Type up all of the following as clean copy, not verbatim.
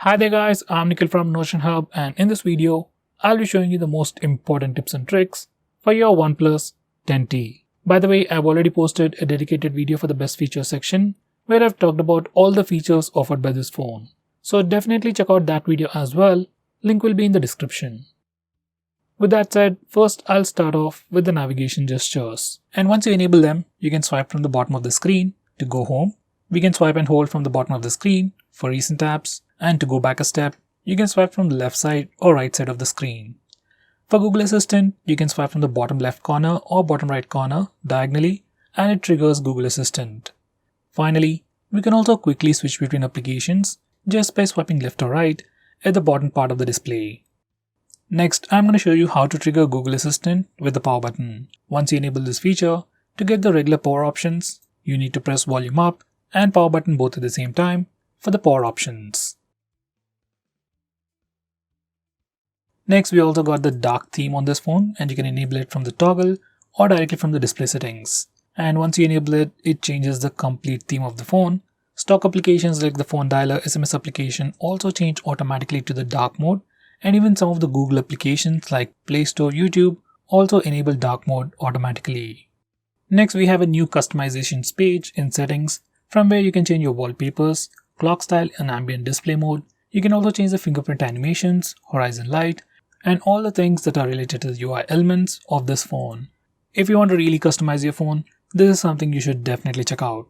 Hi there guys, I'm Nikhil from Notion Hub, and in this video, I'll be showing you the most important tips and tricks for your OnePlus 10T. By the way, I've already posted a dedicated video for the best features section where I've talked about all the features offered by this phone. So definitely check out that video as well, link will be in the description. With that said, first I'll start off with the navigation gestures. And once you enable them, you can swipe from the bottom of the screen to go home. We can swipe and hold from the bottom of the screen for recent apps. And to go back a step, you can swipe from the left side or right side of the screen. For Google Assistant, you can swipe from the bottom left corner or bottom right corner diagonally and it triggers Google Assistant. Finally, we can also quickly switch between applications just by swiping left or right at the bottom part of the display. Next, I'm going to show you how to trigger Google Assistant with the power button. Once you enable this feature, to get the regular power options, you need to press volume up and power button both at the same time for the power options. Next, we also got the dark theme on this phone and you can enable it from the toggle or directly from the display settings. And once you enable it, it changes the complete theme of the phone. Stock applications like the phone dialer SMS application also change automatically to the dark mode, and even some of the Google applications like Play Store, YouTube also enable dark mode automatically. Next, we have a new customizations page in settings from where you can change your wallpapers, clock style and ambient display mode. You can also change the fingerprint animations, horizon light, and all the things that are related to the UI elements of this phone. If you want to really customize your phone, this is something you should definitely check out.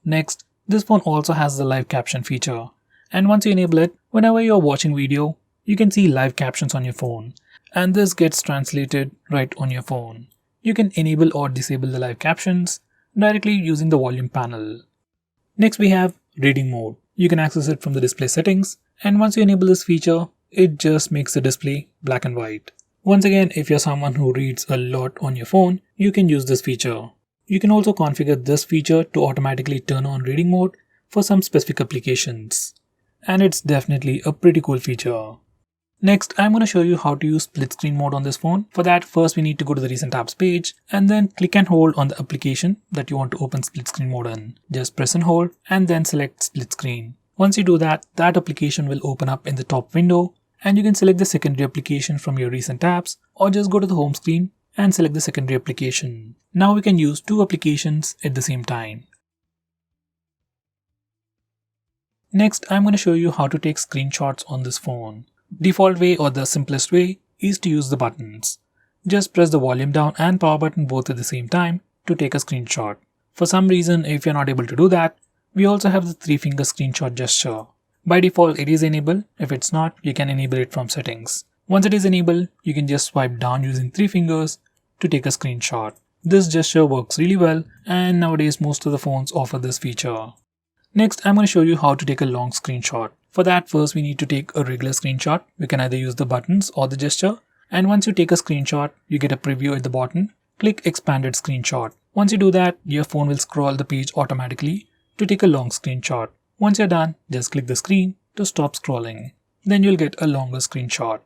Next, this phone also has the live caption feature, and once you enable it, whenever you're watching video, you can see live captions on your phone, and this gets translated right on your phone. You can enable or disable the live captions directly using the volume panel. Next, we have reading mode. You can access it from the display settings, and once you enable this feature, it just makes the display black and white. Once again, if you're someone who reads a lot on your phone, you can use this feature. You can also configure this feature to automatically turn on reading mode for some specific applications. And it's definitely a pretty cool feature. Next, I'm going to show you how to use split screen mode on this phone. For that, first we need to go to the recent apps page and then click and hold on the application that you want to open split screen mode in. Just press and hold and then select split screen. Once you do that, that application will open up in the top window and you can select the secondary application from your recent apps or just go to the home screen and select the secondary application. Now we can use two applications at the same time. Next, I'm going to show you how to take screenshots on this phone. Default way or the simplest way is to use the buttons. Just press the volume down and power button both at the same time to take a screenshot. For some reason, if you're not able to do that, we also have the 3-finger screenshot gesture. By default, it is enabled. If it's not, you can enable it from settings. Once it is enabled, you can just swipe down using 3 fingers to take a screenshot. This gesture works really well, and nowadays most of the phones offer this feature. Next, I'm going to show you how to take a long screenshot. For that, first we need to take a regular screenshot. We can either use the buttons or the gesture. And once you take a screenshot, you get a preview at the bottom. Click expanded screenshot. Once you do that, your phone will scroll the page automatically to take a long screenshot. Once you're done, just click the screen to stop scrolling. Then you'll get a longer screenshot.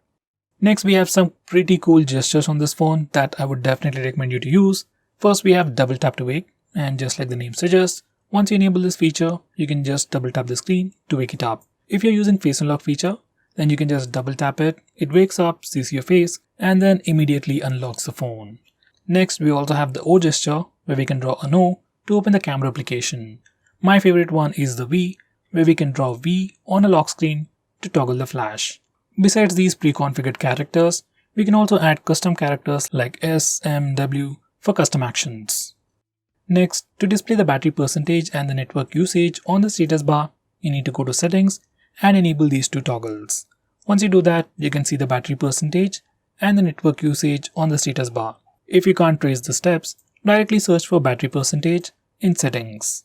Next, we have some pretty cool gestures on this phone that I would definitely recommend you to use. First, we have double tap to wake, and just like the name suggests, once you enable this feature, you can just double tap the screen to wake it up. If you're using face unlock feature, then you can just double tap it, it wakes up, sees your face, and then immediately unlocks the phone. Next, we also have the O gesture, where we can draw an O to open the camera application. My favorite one is the V, where we can draw V on a lock screen to toggle the flash. Besides these pre-configured characters, we can also add custom characters like S, M, W for custom actions. Next, to display the battery percentage and the network usage on the status bar, you need to go to settings and enable these two toggles. Once you do that, you can see the battery percentage and the network usage on the status bar. If you can't trace the steps, directly search for battery percentage in settings.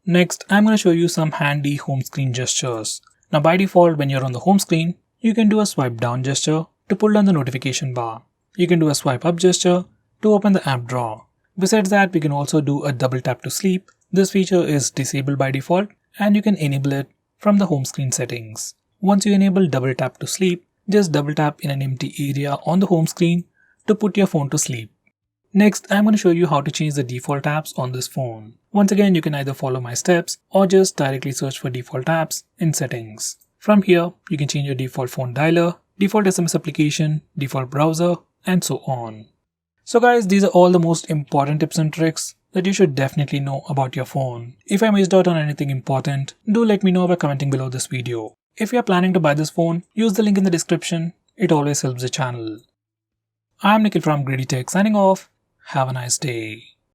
Next, I'm going to show you some handy home screen gestures. Now by default, when you're on the home screen, you can do a swipe down gesture to pull down the notification bar. You can do a swipe up gesture to open the app drawer. Besides that, we can also do a double tap to sleep. This feature is disabled by default and you can enable it from the home screen settings. Once you enable double tap to sleep, just double tap in an empty area on the home screen to put your phone to sleep. Next, I'm going to show you how to change the default apps on this phone. Once again, you can either follow my steps or just directly search for default apps in settings. From here, you can change your default phone dialer, default SMS application, default browser, and so on. So guys, these are all the most important tips and tricks that you should definitely know about your phone. If I missed out on anything important, do let me know by commenting below this video. If you are planning to buy this phone, use the link in the description. It always helps the channel. I'm Nikhil from GreedyTech signing off. Have a nice day.